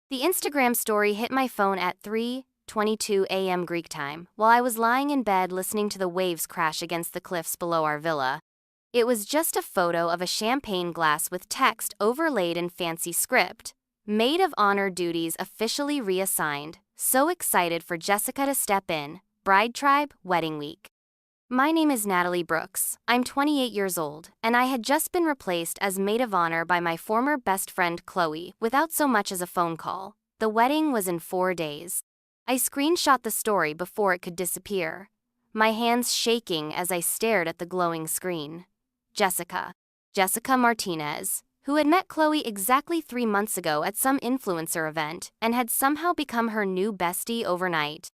The Instagram story hit my phone at 3:22 a.m. Greek time while I was lying in bed listening to the waves crash against the cliffs below our villa. It was just a photo of a champagne glass with text overlaid in fancy script. Maid of honor duties officially reassigned. So excited for Jessica to step in. Bride tribe, wedding week. My name is Natalie Brooks. I'm 28 years old, and I had just been replaced as maid of honor by my former best friend Chloe without so much as a phone call. The wedding was in 4 days. I screenshot the story before it could disappear, my hands shaking as I stared at the glowing screen. Jessica Martinez, who had met Chloe exactly 3 months ago at some influencer event and had somehow become her new bestie overnight.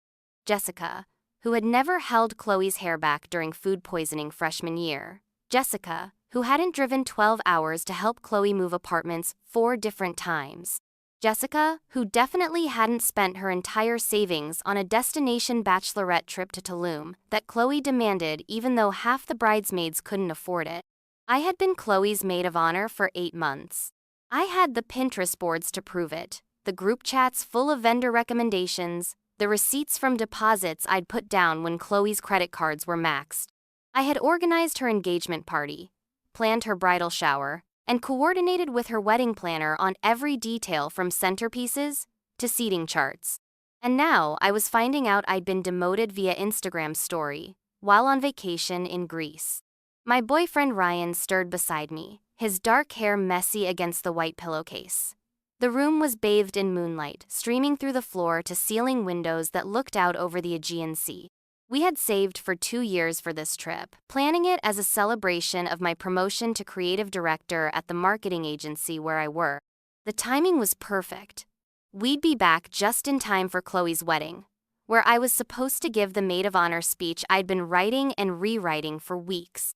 Jessica, who had never held Chloe's hair back during food poisoning freshman year. Jessica, who hadn't driven 12 hours to help Chloe move apartments 4 different times. Jessica, who definitely hadn't spent her entire savings on a destination bachelorette trip to Tulum that Chloe demanded even though half the bridesmaids couldn't afford it. I had been Chloe's maid of honor for 8 months. I had the Pinterest boards to prove it, the group chats full of vendor recommendations, the receipts from deposits I'd put down when Chloe's credit cards were maxed. I had organized her engagement party, planned her bridal shower, and coordinated with her wedding planner on every detail from centerpieces to seating charts. And now I was finding out I'd been demoted via Instagram story while on vacation in Greece. My boyfriend Ryan stirred beside me, his dark hair messy against the white pillowcase. The room was bathed in moonlight, streaming through the floor to ceiling windows that looked out over the Aegean Sea. We had saved for 2 years for this trip, planning it as a celebration of my promotion to creative director at the marketing agency where I work. The timing was perfect. We'd be back just in time for Chloe's wedding, where I was supposed to give the maid of honor speech I'd been writing and rewriting for weeks.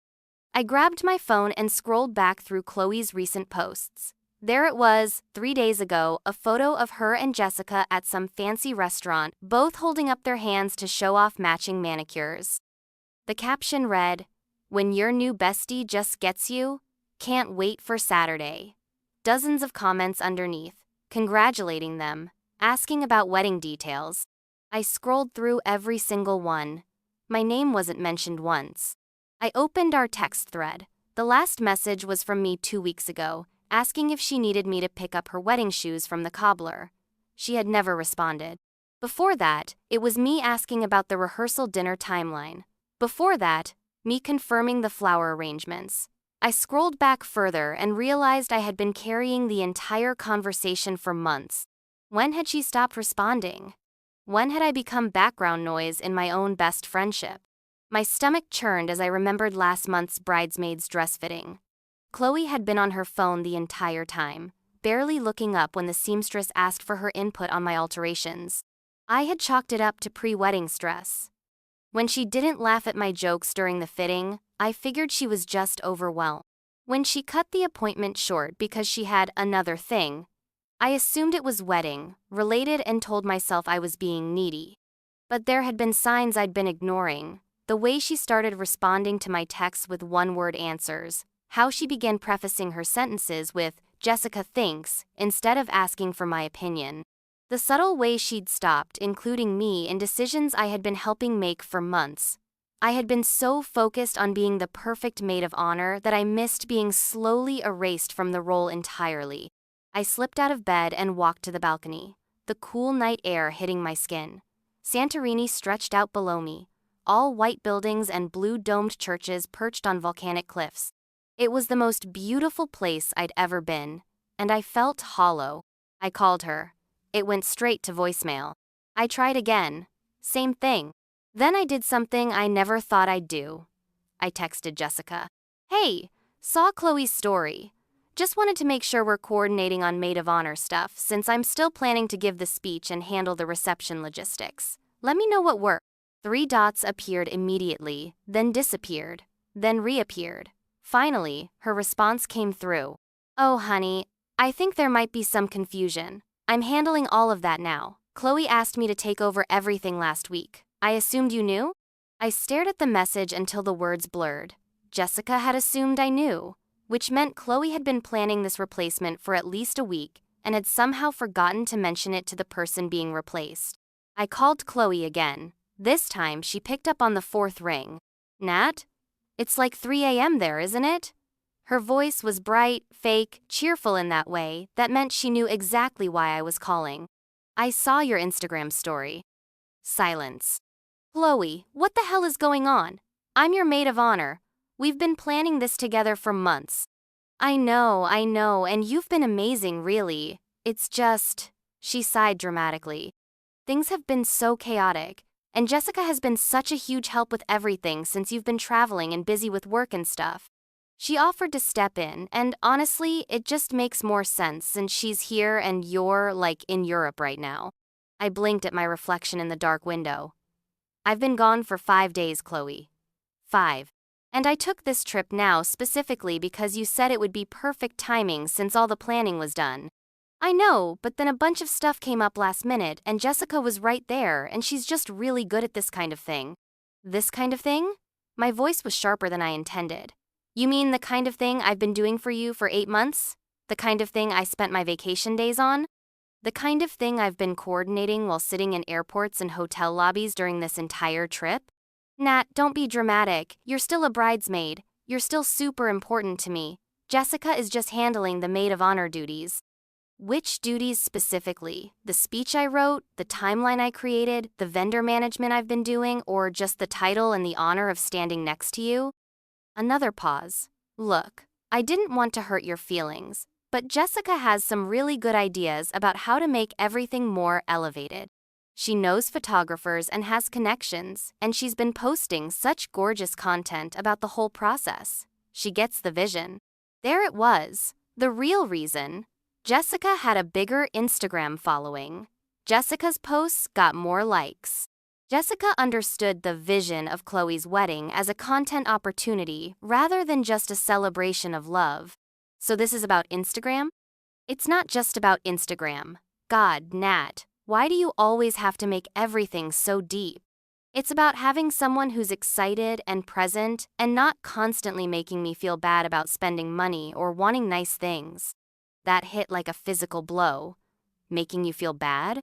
I grabbed my phone and scrolled back through Chloe's recent posts. There it was, 3 days ago, a photo of her and Jessica at some fancy restaurant, both holding up their hands to show off matching manicures. The caption read, "When your new bestie just gets you, can't wait for Saturday." Dozens of comments underneath, congratulating them, asking about wedding details. I scrolled through every single one. My name wasn't mentioned once. I opened our text thread. The last message was from me 2 weeks ago, asking if she needed me to pick up her wedding shoes from the cobbler. She had never responded. Before that, it was me asking about the rehearsal dinner timeline. Before that, me confirming the flower arrangements. I scrolled back further and realized I had been carrying the entire conversation for months. When had she stopped responding? When had I become background noise in my own best friendship? My stomach churned as I remembered last month's bridesmaid's dress fitting. Chloe had been on her phone the entire time, barely looking up when the seamstress asked for her input on my alterations. I had chalked it up to pre-wedding stress. When she didn't laugh at my jokes during the fitting, I figured she was just overwhelmed. When she cut the appointment short because she had another thing, I assumed it was wedding related and told myself I was being needy. But there had been signs I'd been ignoring. The way she started responding to my texts with one-word answers, how she began prefacing her sentences with, "Jessica thinks," instead of asking for my opinion. The subtle way she'd stopped including me in decisions I had been helping make for months. I had been so focused on being the perfect maid of honor that I missed being slowly erased from the role entirely. I slipped out of bed and walked to the balcony, the cool night air hitting my skin. Santorini stretched out below me, all white buildings and blue-domed churches perched on volcanic cliffs. It was the most beautiful place I'd ever been, and I felt hollow. I called her. It went straight to voicemail. I tried again. Same thing. Then I did something I never thought I'd do. I texted Jessica. "Hey, saw Chloe's story. Just wanted to make sure we're coordinating on maid of honor stuff since I'm still planning to give the speech and handle the reception logistics. Let me know what works." 3 dots appeared immediately, then disappeared, then reappeared. Finally, her response came through. "Oh honey, I think there might be some confusion. I'm handling all of that now. Chloe asked me to take over everything last week. I assumed you knew?" I stared at the message until the words blurred. Jessica had assumed I knew, which meant Chloe had been planning this replacement for at least a week, and had somehow forgotten to mention it to the person being replaced. I called Chloe again. This time, she picked up on the fourth ring. Nat? It's like 3 a.m. there, isn't it? Her voice was bright, fake, cheerful in that way that meant she knew exactly why I was calling. I saw your Instagram story. Silence. Chloe, what the hell is going on? I'm your maid of honor. We've been planning this together for months. I know, and you've been amazing, really. It's just, she sighed dramatically. Things have been so chaotic, and Jessica has been such a huge help with everything since you've been traveling and busy with work and stuff. She offered to step in, and honestly, it just makes more sense since she's here and you're, like, in Europe right now. I blinked at my reflection in the dark window. I've been gone for 5 days, Chloe. 5. And I took this trip now specifically because you said it would be perfect timing since all the planning was done. I know, but then a bunch of stuff came up last minute and Jessica was right there and she's just really good at this kind of thing. This kind of thing? My voice was sharper than I intended. You mean the kind of thing I've been doing for you for 8 months? The kind of thing I spent my vacation days on? The kind of thing I've been coordinating while sitting in airports and hotel lobbies during this entire trip? Nat, don't be dramatic. You're still a bridesmaid. You're still super important to me. Jessica is just handling the maid of honor duties. Which duties specifically? The speech I wrote, the timeline I created, the vendor management I've been doing, or just the title and the honor of standing next to you? Another pause. Look, I didn't want to hurt your feelings, but Jessica has some really good ideas about how to make everything more elevated. She knows photographers and has connections, and she's been posting such gorgeous content about the whole process. She gets the vision. There it was, the real reason. Jessica had a bigger Instagram following. Jessica's posts got more likes. Jessica understood the vision of Chloe's wedding as a content opportunity rather than just a celebration of love. So this is about Instagram? It's not just about Instagram. God, Nat, why do you always have to make everything so deep? It's about having someone who's excited and present and not constantly making me feel bad about spending money or wanting nice things. That hit like a physical blow. Making you feel bad?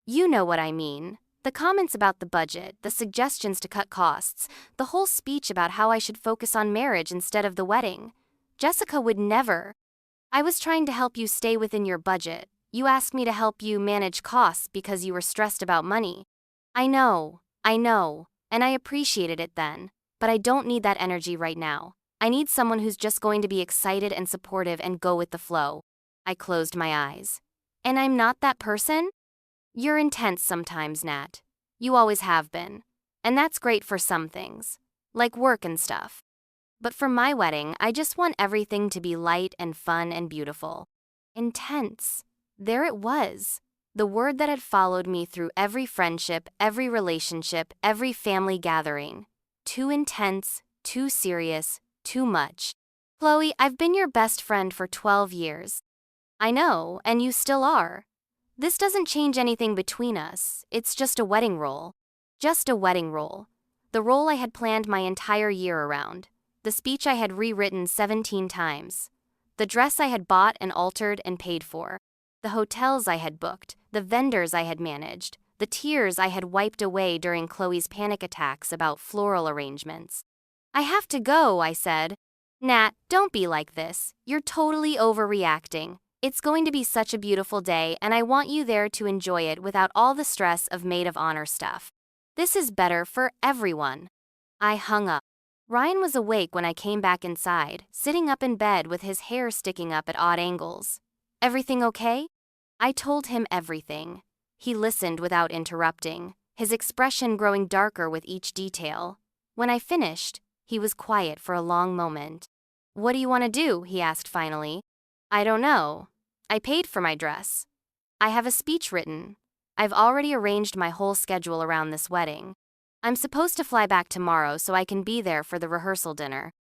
You know what I mean. The comments about the budget, the suggestions to cut costs, the whole speech about how I should focus on marriage instead of the wedding. Jessica would never. I was trying to help you stay within your budget. You asked me to help you manage costs because you were stressed about money. I know, and I appreciated it then, but I don't need that energy right now. I need someone who's just going to be excited and supportive and go with the flow. I closed my eyes. And I'm not that person? You're intense sometimes, Nat. You always have been. And that's great for some things, like work and stuff. But for my wedding, I just want everything to be light and fun and beautiful. Intense. There it was. The word that had followed me through every friendship, every relationship, every family gathering. Too intense, too serious, too much. Chloe, I've been your best friend for 12 years. I know, and you still are. This doesn't change anything between us. It's just a wedding role. Just a wedding role. The role I had planned my entire year around. The speech I had rewritten 17 times. The dress I had bought and altered and paid for. The hotels I had booked. The vendors I had managed. The tears I had wiped away during Chloe's panic attacks about floral arrangements. I have to go, I said. Nat, don't be like this. You're totally overreacting. It's going to be such a beautiful day, and I want you there to enjoy it without all the stress of maid of honor stuff. This is better for everyone. I hung up. Ryan was awake when I came back inside, sitting up in bed with his hair sticking up at odd angles. Everything okay? I told him everything. He listened without interrupting, his expression growing darker with each detail. When I finished, he was quiet for a long moment. What do you want to do? He asked finally. I don't know. I paid for my dress. I have a speech written. I've already arranged my whole schedule around this wedding. I'm supposed to fly back tomorrow so I can be there for the rehearsal dinner.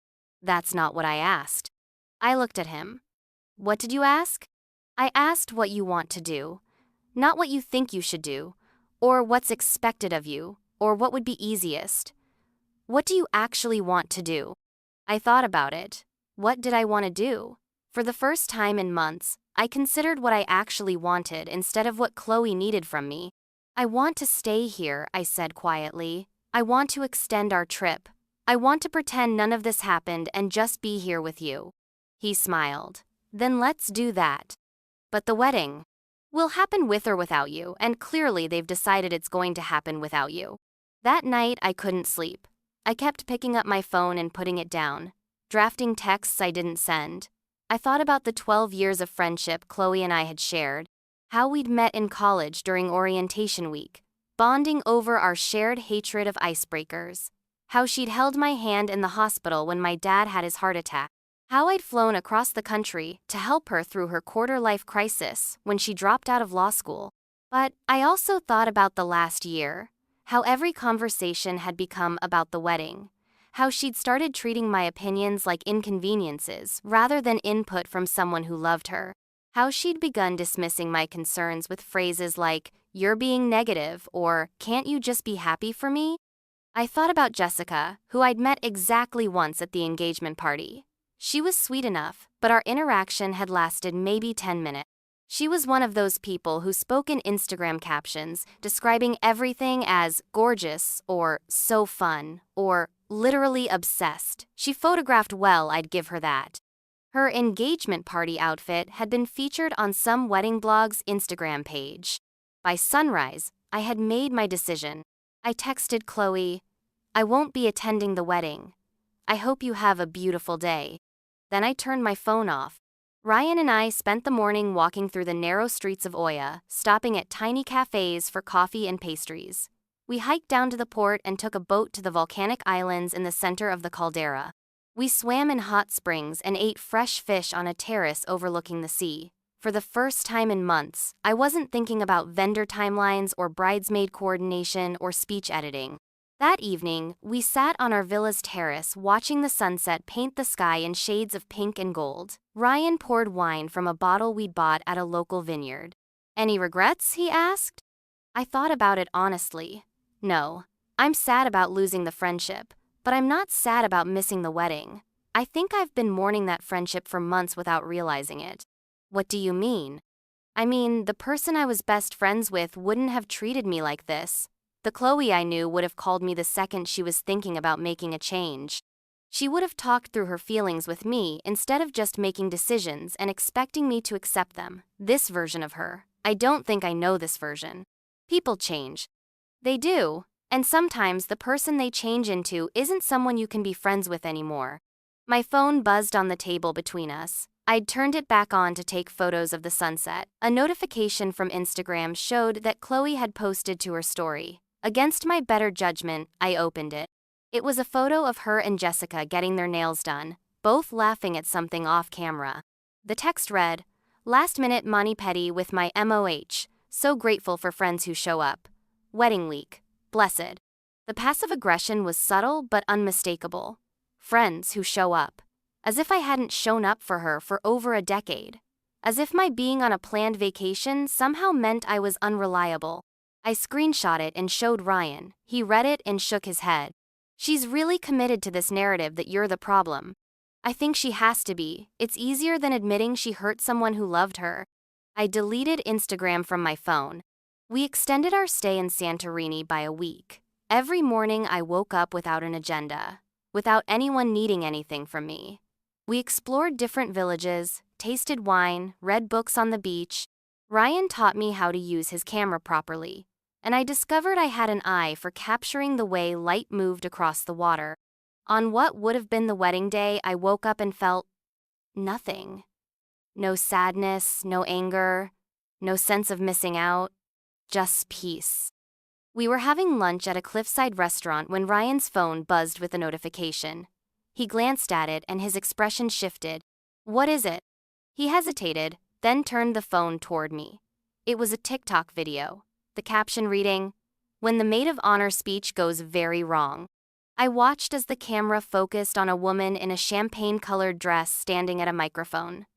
That's not what I asked. I looked at him. What did you ask? I asked what you want to do, not what you think you should do, or what's expected of you, or what would be easiest. What do you actually want to do? I thought about it. What did I want to do? For the first time in months, I considered what I actually wanted instead of what Chloe needed from me. I want to stay here, I said quietly. I want to extend our trip. I want to pretend none of this happened and just be here with you. He smiled. Then let's do that. But the wedding will happen with or without you, and clearly they've decided it's going to happen without you. That night, I couldn't sleep. I kept picking up my phone and putting it down, drafting texts I didn't send. I thought about the 12 years of friendship Chloe and I had shared, how we'd met in college during orientation week, bonding over our shared hatred of icebreakers, how she'd held my hand in the hospital when my dad had his heart attack, how I'd flown across the country to help her through her quarter-life crisis when she dropped out of law school. But I also thought about the last year, how every conversation had become about the wedding, how she'd started treating my opinions like inconveniences rather than input from someone who loved her, how she'd begun dismissing my concerns with phrases like, "You're being negative," or "Can't you just be happy for me?" I thought about Jessica, who I'd met exactly once at the engagement party. She was sweet enough, but our interaction had lasted maybe 10 minutes. She was one of those people who spoke in Instagram captions, describing everything as gorgeous, or so fun, or literally obsessed. She photographed well, I'd give her that. Her engagement party outfit had been featured on some wedding blog's Instagram page. By sunrise, I had made my decision. I texted Chloe, "I won't be attending the wedding. I hope you have a beautiful day." Then I turned my phone off. Ryan and I spent the morning walking through the narrow streets of Oya, stopping at tiny cafes for coffee and pastries. We hiked down to the port and took a boat to the volcanic islands in the center of the caldera. We swam in hot springs and ate fresh fish on a terrace overlooking the sea. For the first time in months, I wasn't thinking about vendor timelines or bridesmaid coordination or speech editing. That evening, we sat on our villa's terrace watching the sunset paint the sky in shades of pink and gold. Ryan poured wine from a bottle we'd bought at a local vineyard. "Any regrets?" he asked. I thought about it honestly. No, I'm sad about losing the friendship, but I'm not sad about missing the wedding. I think I've been mourning that friendship for months without realizing it. What do you mean? I mean, the person I was best friends with wouldn't have treated me like this. The Chloe I knew would have called me the second she was thinking about making a change. She would have talked through her feelings with me instead of just making decisions and expecting me to accept them. This version of her. I don't think I know this version. People change. They do, and sometimes the person they change into isn't someone you can be friends with anymore. My phone buzzed on the table between us. I'd turned it back on to take photos of the sunset. A notification from Instagram showed that Chloe had posted to her story. Against my better judgment, I opened it. It was a photo of her and Jessica getting their nails done, both laughing at something off camera. The text read, "Last-minute mani-pedi with my MOH, so grateful for friends who show up. Wedding week, blessed." The passive aggression was subtle but unmistakable. Friends who show up. As if I hadn't shown up for her for over a decade. As if my being on a planned vacation somehow meant I was unreliable. I screenshot it and showed Ryan. He read it and shook his head. "She's really committed to this narrative that you're the problem." I think she has to be. It's easier than admitting she hurt someone who loved her. I deleted Instagram from my phone. We extended our stay in Santorini by a week. Every morning I woke up without an agenda, without anyone needing anything from me. We explored different villages, tasted wine, read books on the beach. Ryan taught me how to use his camera properly, and I discovered I had an eye for capturing the way light moved across the water. On what would have been the wedding day, I woke up and felt nothing. No sadness, no anger, no sense of missing out, just peace. We were having lunch at a cliffside restaurant when Ryan's phone buzzed with a notification. He glanced at it and his expression shifted. "What is it?" He hesitated, then turned the phone toward me. It was a TikTok video. The caption reading, "When the maid of honor speech goes very wrong." I watched as the camera focused on a woman in a champagne-colored dress standing at a microphone.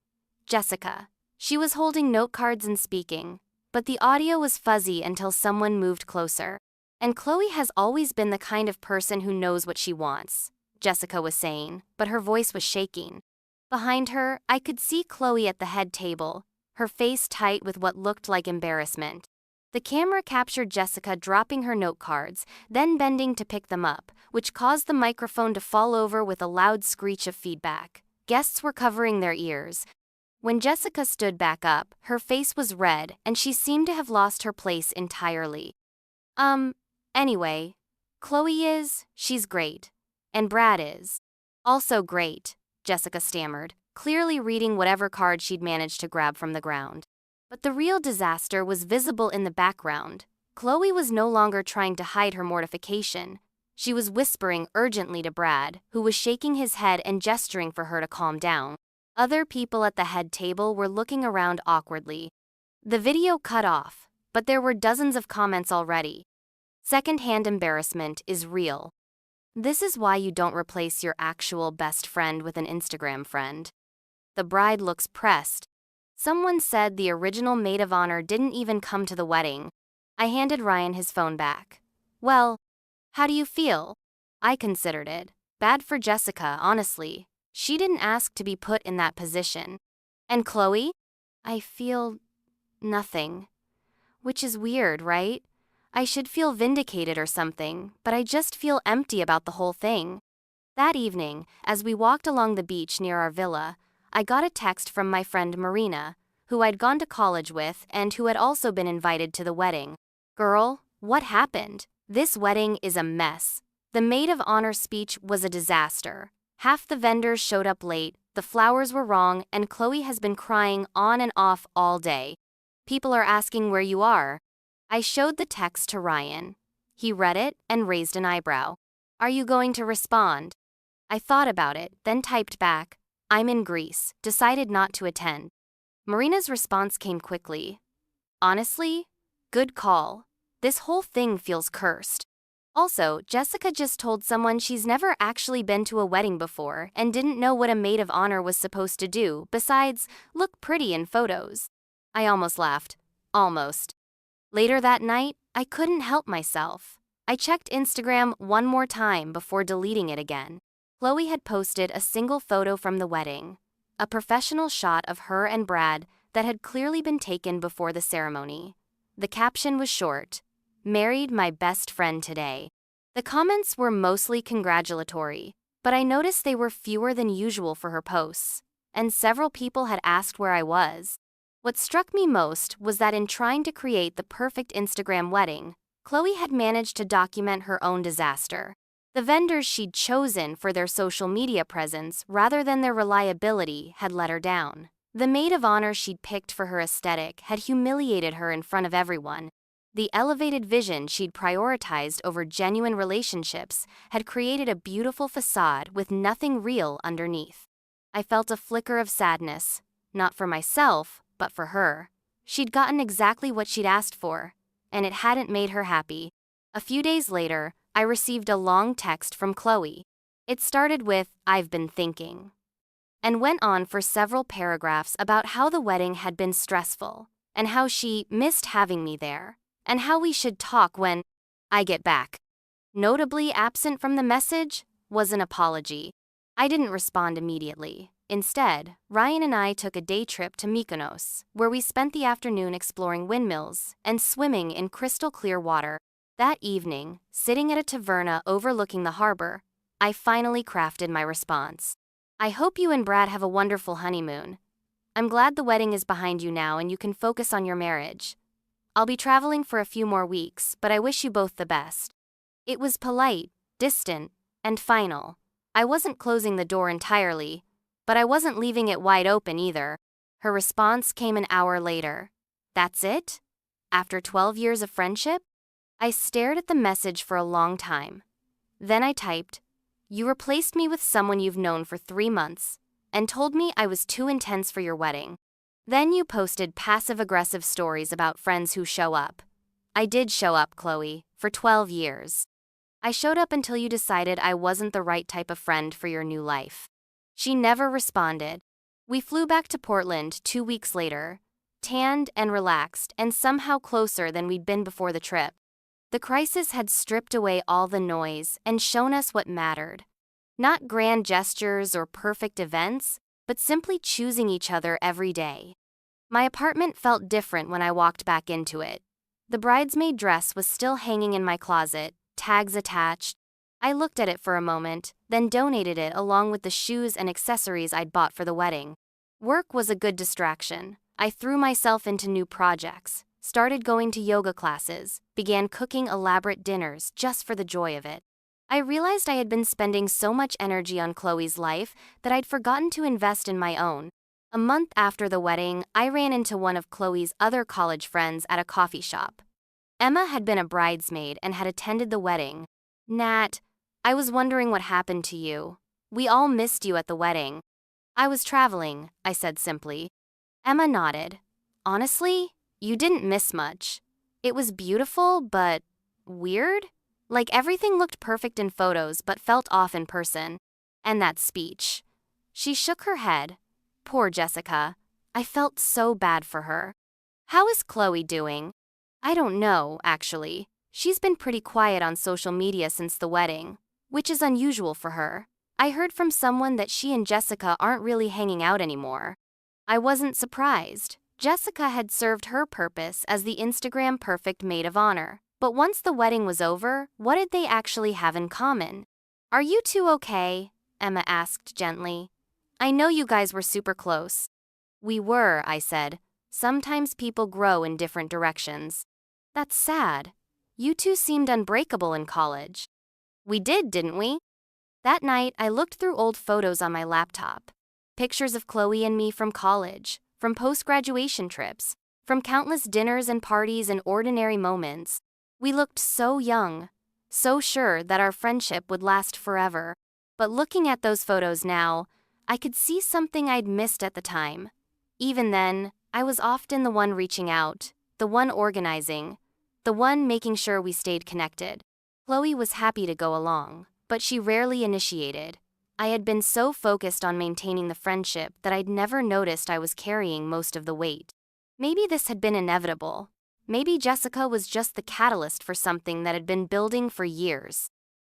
Jessica. She was holding note cards and speaking, but the audio was fuzzy until someone moved closer. "And Chloe has always been the kind of person who knows what she wants," Jessica was saying, but her voice was shaking. Behind her, I could see Chloe at the head table, her face tight with what looked like embarrassment. The camera captured Jessica dropping her note cards, then bending to pick them up, which caused the microphone to fall over with a loud screech of feedback. Guests were covering their ears. When Jessica stood back up, her face was red and she seemed to have lost her place entirely. Anyway, she's great. And Brad is also great, Jessica stammered, clearly reading whatever card she'd managed to grab from the ground. But the real disaster was visible in the background. Chloe was no longer trying to hide her mortification. She was whispering urgently to Brad, who was shaking his head and gesturing for her to calm down. Other people at the head table were looking around awkwardly. The video cut off, but there were dozens of comments already. Second-hand embarrassment is real. This is why you don't replace your actual best friend with an Instagram friend. The bride looks pressed. Someone said the original maid of honor didn't even come to the wedding. I handed Ryan his phone back. Well, how do you feel? I considered it. Bad for Jessica, honestly. She didn't ask to be put in that position. And Chloe? I feel nothing. Which is weird, right? I should feel vindicated or something, but I just feel empty about the whole thing. That evening, as we walked along the beach near our villa, I got a text from my friend Marina, who I'd gone to college with and who had also been invited to the wedding. Girl, what happened? This wedding is a mess. The maid of honor speech was a disaster. Half the vendors showed up late, the flowers were wrong, and Chloe has been crying on and off all day. People are asking where you are. I showed the text to Ryan. He read it and raised an eyebrow. Are you going to respond? I thought about it, then typed back, I'm in Greece, decided not to attend. Marina's response came quickly. Honestly, good call. This whole thing feels cursed. Also, Jessica just told someone she's never actually been to a wedding before and didn't know what a maid of honor was supposed to do, besides, look pretty in photos. I almost laughed. Almost. Later that night, I couldn't help myself. I checked Instagram one more time before deleting it again. Chloe had posted a single photo from the wedding, a professional shot of her and Brad that had clearly been taken before the ceremony. The caption was short, married my best friend today. The comments were mostly congratulatory, but I noticed they were fewer than usual for her posts, and several people had asked where I was. What struck me most was that in trying to create the perfect Instagram wedding, Chloe had managed to document her own disaster. The vendors she'd chosen for their social media presence rather than their reliability had let her down. The maid of honor she'd picked for her aesthetic had humiliated her in front of everyone. The elevated vision she'd prioritized over genuine relationships had created a beautiful facade with nothing real underneath. I felt a flicker of sadness, not for myself, but for her. She'd gotten exactly what she'd asked for, and it hadn't made her happy. A few days later, I received a long text from Chloe. It started with, I've been thinking, and went on for several paragraphs about how the wedding had been stressful, and how she missed having me there, and how we should talk when I get back. Notably absent from the message was an apology. I didn't respond immediately. Instead, Ryan and I took a day trip to Mykonos, where we spent the afternoon exploring windmills and swimming in crystal clear water. That evening, sitting at a taverna overlooking the harbor, I finally crafted my response. I hope you and Brad have a wonderful honeymoon. I'm glad the wedding is behind you now and you can focus on your marriage. I'll be traveling for a few more weeks, but I wish you both the best. It was polite, distant, and final. I wasn't closing the door entirely, but I wasn't leaving it wide open either. Her response came an hour later. That's it? After 12 years of friendship? I stared at the message for a long time. Then I typed, you replaced me with someone you've known for 3 months, and told me I was too intense for your wedding. Then you posted passive-aggressive stories about friends who show up. I did show up, Chloe, for 12 years. I showed up until you decided I wasn't the right type of friend for your new life. She never responded. We flew back to Portland 2 weeks later, tanned and relaxed and somehow closer than we'd been before the trip. The crisis had stripped away all the noise and shown us what mattered. Not grand gestures or perfect events, but simply choosing each other every day. My apartment felt different when I walked back into it. The bridesmaid dress was still hanging in my closet, tags attached. I looked at it for a moment, then donated it along with the shoes and accessories I'd bought for the wedding. Work was a good distraction. I threw myself into new projects, started going to yoga classes, began cooking elaborate dinners just for the joy of it. I realized I had been spending so much energy on Chloe's life that I'd forgotten to invest in my own. A month after the wedding, I ran into one of Chloe's other college friends at a coffee shop. Emma had been a bridesmaid and had attended the wedding. "Nat, I was wondering what happened to you. We all missed you at the wedding." "I was traveling," I said simply. Emma nodded. "Honestly, you didn't miss much. It was beautiful, but weird. Like everything looked perfect in photos but felt off in person. And that speech." She shook her head. Poor Jessica. I felt so bad for her. "How is Chloe doing?" "I don't know, actually. She's been pretty quiet on social media since the wedding, which is unusual for her. I heard from someone that she and Jessica aren't really hanging out anymore." I wasn't surprised. Jessica had served her purpose as the Instagram perfect maid of honor. But once the wedding was over, what did they actually have in common? "Are you two okay?" Emma asked gently. "I know you guys were super close." "We were," I said. "Sometimes people grow in different directions." "That's sad. You two seemed unbreakable in college." "We didn't we?" That night, I looked through old photos on my laptop. Pictures of Chloe and me from college, from post-graduation trips, from countless dinners and parties and ordinary moments. We looked so young, so sure that our friendship would last forever. But looking at those photos now, I could see something I'd missed at the time. Even then, I was often the one reaching out, the one organizing, the one making sure we stayed connected. Chloe was happy to go along, but she rarely initiated. I had been so focused on maintaining the friendship that I'd never noticed I was carrying most of the weight. Maybe this had been inevitable. Maybe Jessica was just the catalyst for something that had been building for years.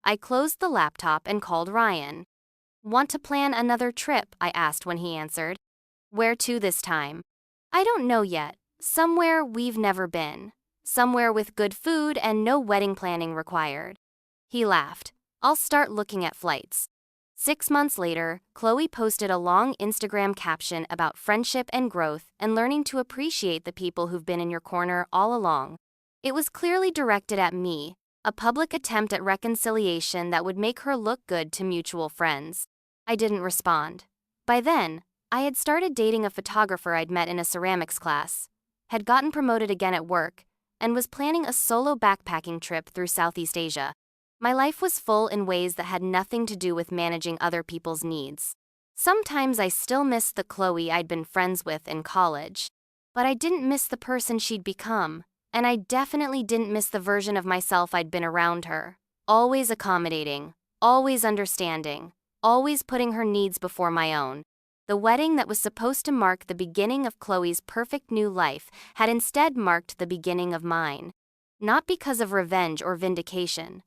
I closed the laptop and called Ryan. "Want to plan another trip?" I asked when he answered. "Where to this time?" "I don't know yet. Somewhere we've never been. Somewhere with good food and no wedding planning required." He laughed. "I'll start looking at flights." 6 months later, Chloe posted a long Instagram caption about friendship and growth and learning to appreciate the people who've been in your corner all along. It was clearly directed at me, a public attempt at reconciliation that would make her look good to mutual friends. I didn't respond. By then, I had started dating a photographer I'd met in a ceramics class, had gotten promoted again at work, and was planning a solo backpacking trip through Southeast Asia. My life was full in ways that had nothing to do with managing other people's needs. Sometimes I still missed the Chloe I'd been friends with in college. But I didn't miss the person she'd become, and I definitely didn't miss the version of myself I'd been around her. Always accommodating, always understanding, always putting her needs before my own. The wedding that was supposed to mark the beginning of Chloe's perfect new life had instead marked the beginning of mine. Not because of revenge or vindication,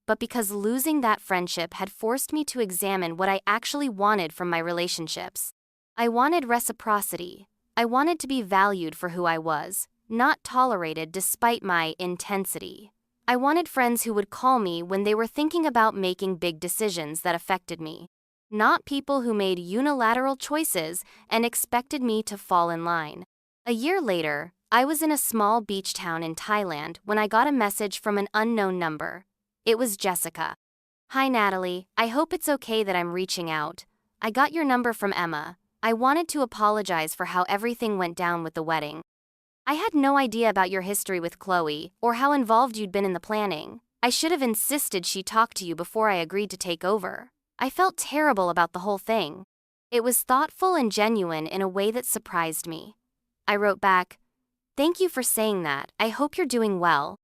but because losing that friendship had forced me to examine what I actually wanted from my relationships. I wanted reciprocity. I wanted to be valued for who I was, not tolerated despite my intensity. I wanted friends who would call me when they were thinking about making big decisions that affected me, not people who made unilateral choices and expected me to fall in line. A year later, I was in a small beach town in Thailand when I got a message from an unknown number. It was Jessica. "Hi Natalie, I hope it's okay that I'm reaching out. I got your number from Emma. I wanted to apologize for how everything went down with the wedding. I had no idea about your history with Chloe or how involved you'd been in the planning. I should have insisted she talk to you before I agreed to take over. I felt terrible about the whole thing." It was thoughtful and genuine in a way that surprised me. I wrote back, "Thank you for saying that. I hope you're doing well."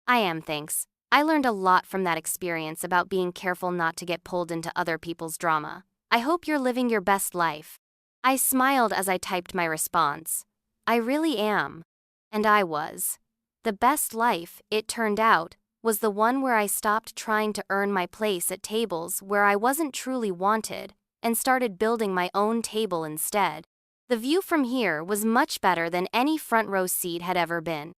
"I am, thanks. I learned a lot from that experience about being careful not to get pulled into other people's drama. I hope you're living your best life." I smiled as I typed my response. I really am. And I was. The best life, it turned out, was the one where I stopped trying to earn my place at tables where I wasn't truly wanted, and started building my own table instead. The view from here was much better than any front row seat had ever been.